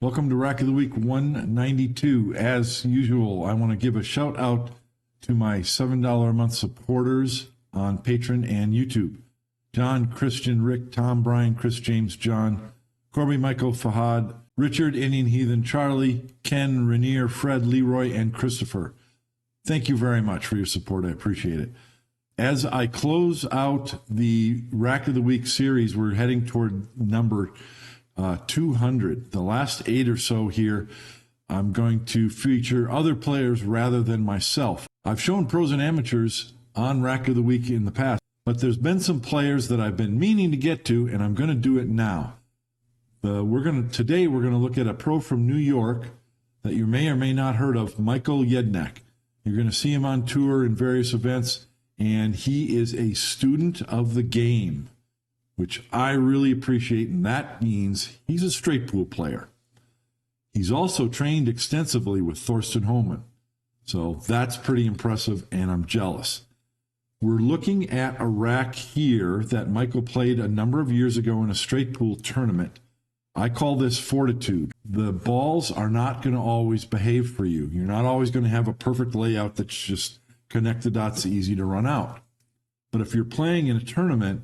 Welcome to Rack of the Week 192. As usual, I want to give a shout out to my $7 a month supporters on Patreon and YouTube. John, Christian, Rick, Tom, Brian, Chris, James, John, Corby, Michael, Fahad, Richard, Indian Heathen, Charlie, Ken, Rainier, Fred, Leroy, and Christopher. Thank you very much for your support. I appreciate it. As I close out the Rack of the Week series, we're heading toward number 200. The last 8 or so here, I'm going to feature other players rather than myself. I've shown pros and amateurs on Rack of the Week in the past, but there's been some players that I've been meaning to get to, and I'm going to do it now. Today we're going to look at a pro from New York that you may or may not heard of, Michael Yednak. You're going to see him on tour in various events, and he is a student of the game, which I really appreciate, and that means he's a straight pool player. He's also trained extensively with Thorsten Hohmann, so that's pretty impressive, and I'm jealous. We're looking at a rack here that Michael played a number of years ago in a straight pool tournament. I call this fortitude. The balls are not going to always behave for you. You're not always going to have a perfect layout that's just connect the dots easy to run out. But if you're playing in a tournament,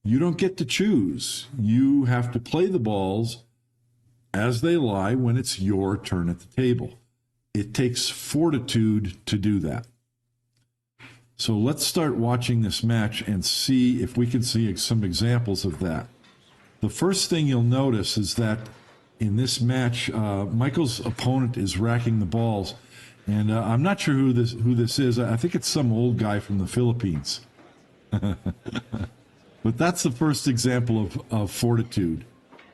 you don't get to choose. You have to play the balls as they lie when it's your turn at the table. It takes fortitude to do that. So let's start watching this match and see if we can see some examples of that. The first thing you'll notice is that in this match, Michael's opponent is racking the balls. And I'm not sure who this is. I think it's some old guy from the Philippines. But that's the first example of fortitude.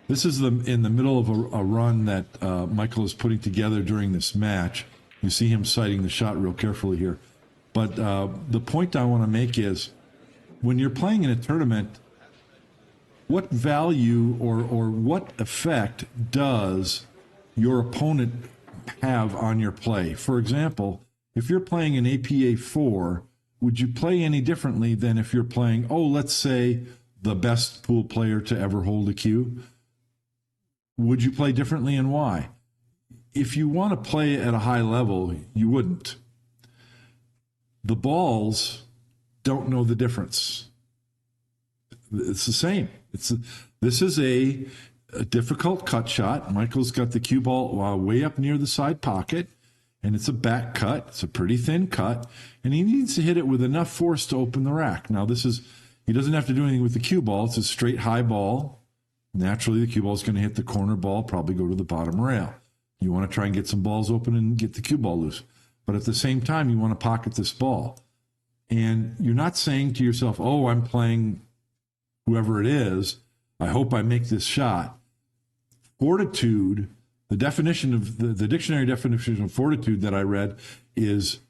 This is in the middle of a run that Michael is putting together during this match. You see him sighting the shot real carefully here. But the point I want to make is, when you're playing in a tournament, what value or what effect does your opponent have on your play? For example, if you're playing an APA 4, would you play any differently than if you're playing, let's say, the best pool player to ever hold a cue? Would you play differently, and why? If you want to play at a high level, you wouldn't. The balls don't know the difference. It's the same. This is a difficult cut shot. Michael's got the cue ball way up near the side pocket, and it's a back cut. It's a pretty thin cut, and he needs to hit it with enough force to open the rack. Now, he doesn't have to do anything with the cue ball. It's a straight high ball. Naturally, the cue ball is going to hit the corner ball, probably go to the bottom rail. You want to try and get some balls open and get the cue ball loose. But at the same time, you want to pocket this ball. And you're not saying to yourself, I'm playing whoever it is. I hope I make this shot. Fortitude, the definition of the dictionary definition of fortitude that I read is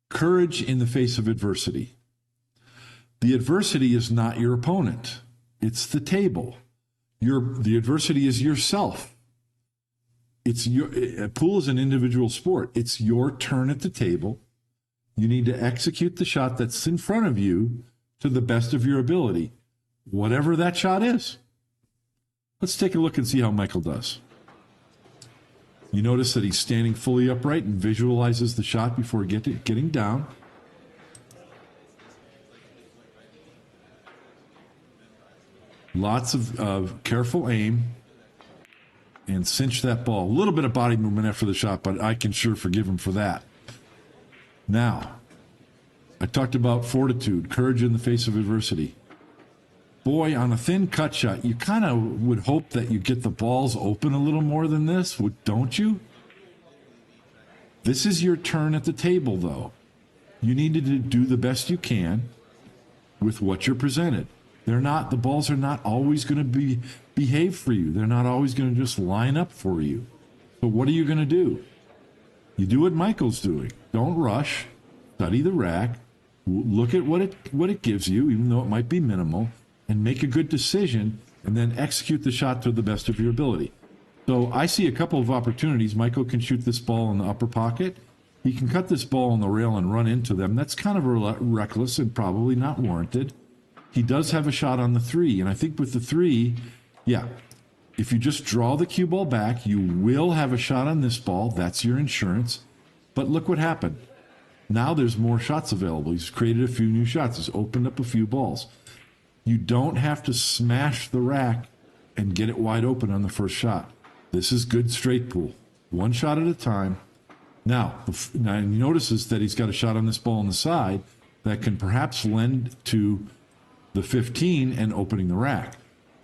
courage in the face of adversity. The adversity is not your opponent. It's the table. The adversity is yourself. Pool is an individual sport. It's your turn at the table. You need to execute the shot that's in front of you to the best of your ability, whatever that shot is. Let's take a look and see how Michael does. You notice that he's standing fully upright and visualizes the shot before getting down. Lots of careful aim, and cinch that ball. A little bit of body movement after the shot, but I can sure forgive him for that. Now, I talked about fortitude, courage in the face of adversity. Boy, on a thin cut shot, you kind of would hope that you get the balls open a little more than this, don't you? This is your turn at the table, though. You need to do the best you can with what you're presented. The balls are not always going to behave for you. They're not always going to just line up for you. So what are you going to do? You do what Michael's doing. Don't rush. Study the rack. Look at what it gives you, even though it might be minimal, and make a good decision, and then execute the shot to the best of your ability. So I see a couple of opportunities. Michael can shoot this ball in the upper pocket. He can cut this ball on the rail and run into them. That's kind of reckless and probably not warranted. He does have a shot on the 3, and I think with the 3, if you just draw the cue ball back, you will have a shot on this ball. That's your insurance. But look what happened. Now there's more shots available. He's created a few new shots. He's opened up a few balls. You don't have to smash the rack and get it wide open on the first shot. This is good straight pool. One shot at a time. Now he notices that he's got a shot on this ball on the side that can perhaps lend to the 15 and opening the rack.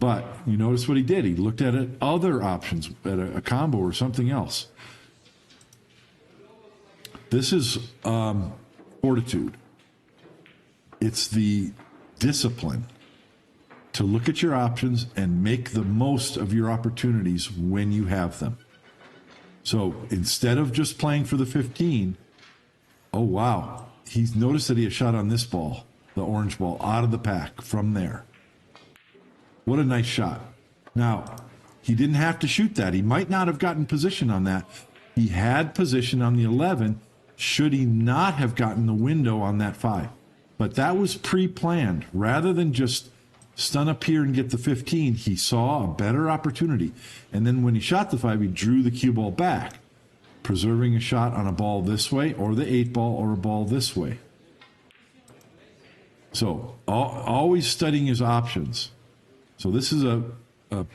But you notice what he did. He looked at other options, at a combo or something else. This is fortitude. It's the discipline to look at your options and make the most of your opportunities when you have them. So instead of just playing for the 15, oh, wow, he's noticed that he has shot on this ball, the orange ball, out of the pack from there. What a nice shot. Now, he didn't have to shoot that. He might not have gotten position on that. He had position on the 11 should he not have gotten the window on that 5. But that was pre-planned. Rather than just stun up here and get the 15, he saw a better opportunity. And then when he shot the 5, he drew the cue ball back, preserving a shot on a ball this way or the 8 ball or a ball this way. So always studying his options. So this is a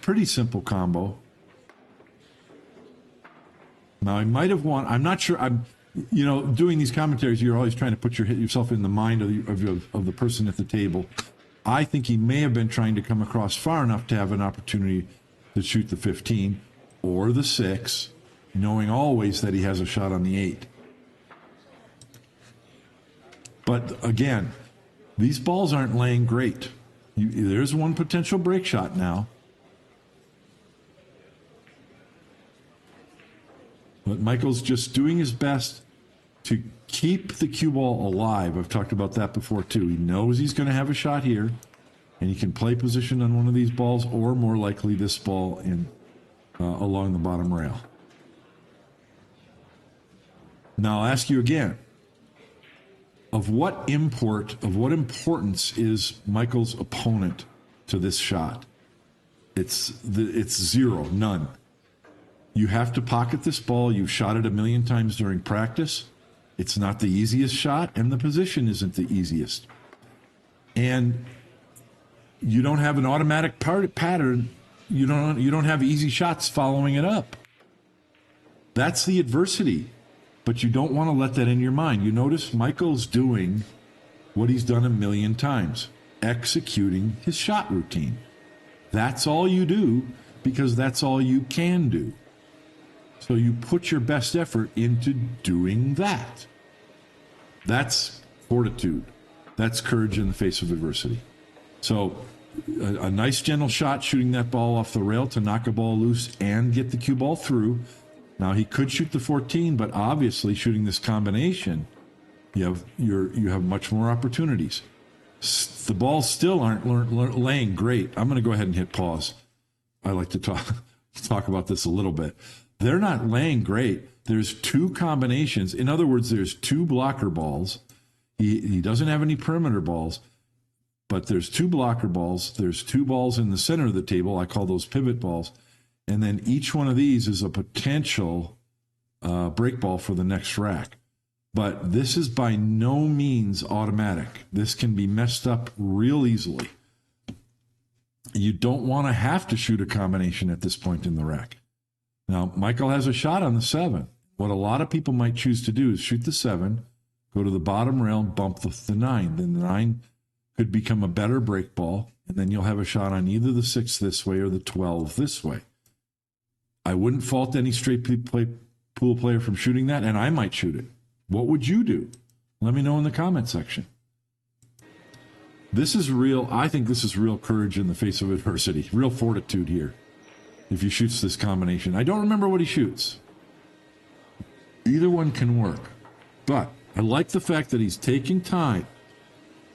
pretty simple combo. Now, I might have won. I'm not sure. Doing these commentaries, you're always trying to put yourself in the mind of the person at the table. I think he may have been trying to come across far enough to have an opportunity to shoot the 15 or the 6, knowing always that he has a shot on the 8. But again, these balls aren't laying great. There's one potential break shot now. But Michael's just doing his best to keep the cue ball alive. I've talked about that before too. He knows he's going to have a shot here, and he can play position on one of these balls, or more likely this ball along the bottom rail. Now I'll ask you again, of what importance is Michael's opponent to this shot? It's zero, none. You have to pocket this ball. You've shot it a million times during practice. It's not the easiest shot, and the position isn't the easiest. And you don't have an automatic pattern. You don't have easy shots following it up. That's the adversity. But you don't want to let that in your mind. You notice Michael's doing what he's done a million times, executing his shot routine. That's all you do because that's all you can do. So you put your best effort into doing that. That's fortitude. That's courage in the face of adversity. So a nice gentle shot, shooting that ball off the rail to knock a ball loose and get the cue ball through. Now he could shoot the 14, but obviously shooting this combination, you have much more opportunities. The balls still aren't laying great. I'm going to go ahead and hit pause. I like to talk about this a little bit. They're not laying great. There's two combinations. In other words, there's two blocker balls. He doesn't have any perimeter balls, but there's two blocker balls. There's two balls in the center of the table. I call those pivot balls. And then each one of these is a potential break ball for the next rack. But this is by no means automatic. This can be messed up real easily. You don't want to have to shoot a combination at this point in the rack. Now, Michael has a shot on the 7. What a lot of people might choose to do is shoot the 7, go to the bottom rail, and bump the 9. Then the 9 could become a better break ball, and then you'll have a shot on either the 6 this way or the 12 this way. I wouldn't fault any straight pool player from shooting that, and I might shoot it. What would you do? Let me know in the comment section. This is real. I think this is real courage in the face of adversity, real fortitude here. If he shoots this combination, I don't remember what he shoots. Either one can work, but I like the fact that he's taking time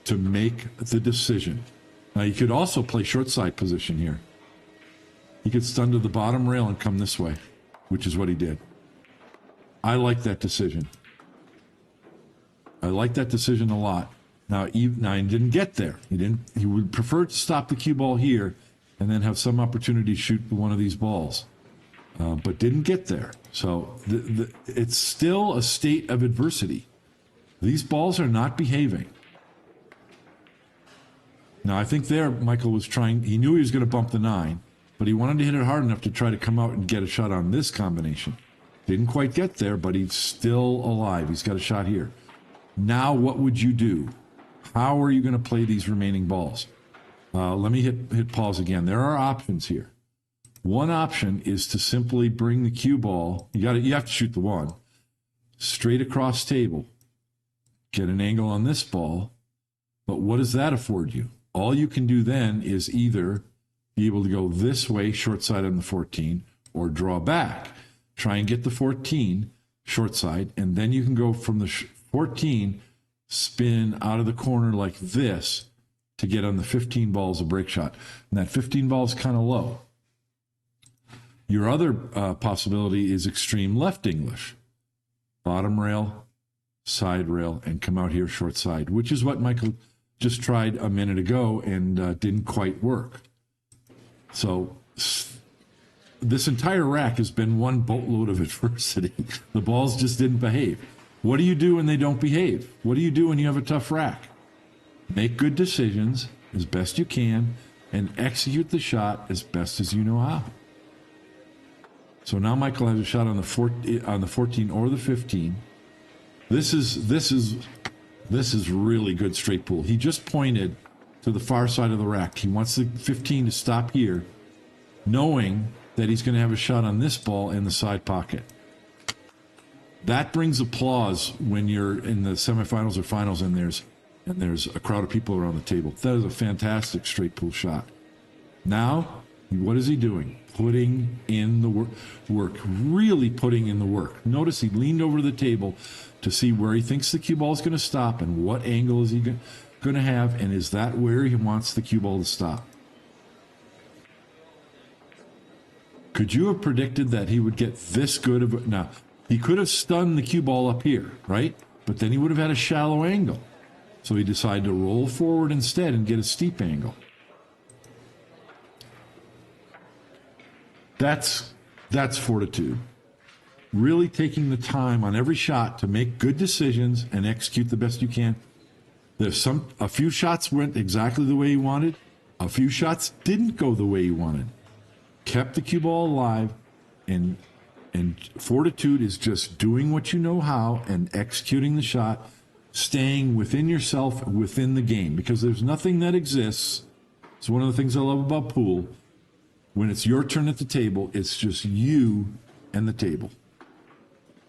to make the decision. Now, he could also play short side position here. He could stun to the bottom rail and come this way, which is what he did. I like that decision. I like that decision a lot. Now he didn't get there. He would prefer to stop the cue ball here and then have some opportunity to shoot one of these balls, but didn't get there. So it's still a state of adversity. These balls are not behaving. Now, I think there Michael was trying, he knew he was going to bump the 9, but he wanted to hit it hard enough to try to come out and get a shot on this combination. Didn't quite get there, but he's still alive. He's got a shot here. Now, what would you do? How are you going to play these remaining balls? Let me hit pause again. There are options here. One option is to simply bring the cue ball. You have to shoot the 1 straight across table. Get an angle on this ball. But what does that afford you? All you can do then is either be able to go this way, short side on the 14, or draw back. Try and get the 14 short side, and then you can go from the 14, spin out of the corner like this to get on the 15 balls a break shot. And that 15 ball is kind of low. Your other possibility is extreme left English. Bottom rail, side rail, and come out here short side, which is what Michael just tried a minute ago and didn't quite work. So this entire rack has been one boatload of adversity. The balls just didn't behave. What do you do when they don't behave? What do you do when you have a tough rack? Make good decisions as best you can and execute the shot as best as you know how. So now Michael has a shot on the 14 or the 15. This is really good straight pull. He just pointed to the far side of the rack. He wants the 15 to stop here, knowing that he's going to have a shot on this ball in the side pocket. That brings applause when you're in the semifinals or finals and there's a crowd of people around the table. That is a fantastic straight pull shot. Now, what is he doing? Putting in the work, really putting in the work. Notice he leaned over the table to see where he thinks the cue ball is going to stop and what angle is he going to have, and is that where he wants the cue ball to stop. Could you have predicted that he would get this good of a... Now, he could have stunned the cue ball up here, right? But then he would have had a shallow angle. So he decided to roll forward instead and get a steep angle. That's fortitude. Really taking the time on every shot to make good decisions and execute the best you can. A few shots went exactly the way you wanted. A few shots didn't go the way you wanted. Kept the cue ball alive, and fortitude is just doing what you know how and executing the shot, staying within yourself, within the game, because there's nothing that exists. It's one of the things I love about pool. When it's your turn at the table, it's just you and the table.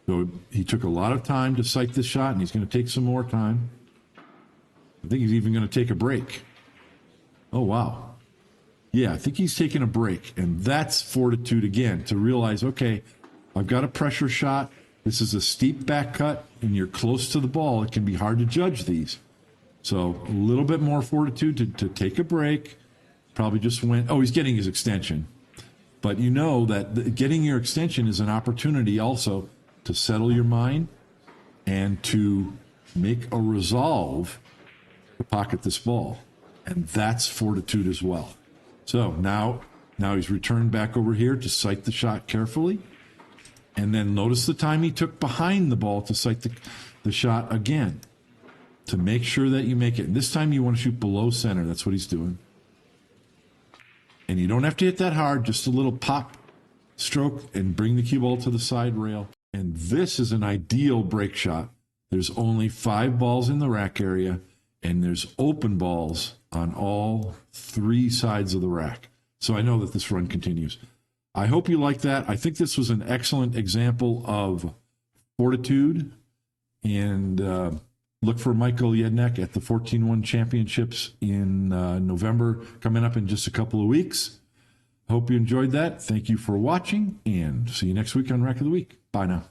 So he took a lot of time to sight this shot, and he's going to take some more time. I think he's even going to take a break. Oh, wow. Yeah, I think he's taking a break, and that's fortitude again, to realize, okay, I've got a pressure shot. This is a steep back cut, and you're close to the ball. It can be hard to judge these. So a little bit more fortitude to take a break. Probably just went, he's getting his extension. But you know that getting your extension is an opportunity also to settle your mind and to make a resolve to pocket this ball. And that's fortitude as well. So now he's returned back over here to sight the shot carefully. And then notice the time he took behind the ball to sight the shot again, to make sure that you make it. And this time you want to shoot below center. That's what he's doing. And you don't have to hit that hard, just a little pop stroke and bring the cue ball to the side rail. And this is an ideal break shot. There's only 5 balls in the rack area, and there's open balls on all 3 sides of the rack. So I know that this run continues. I hope you like that. I think this was an excellent example of fortitude. And look for Michael Yednak at the 14-1 Championships in November, coming up in just a couple of weeks. Hope you enjoyed that. Thank you for watching, and see you next week on Rack of the Week. Bye now.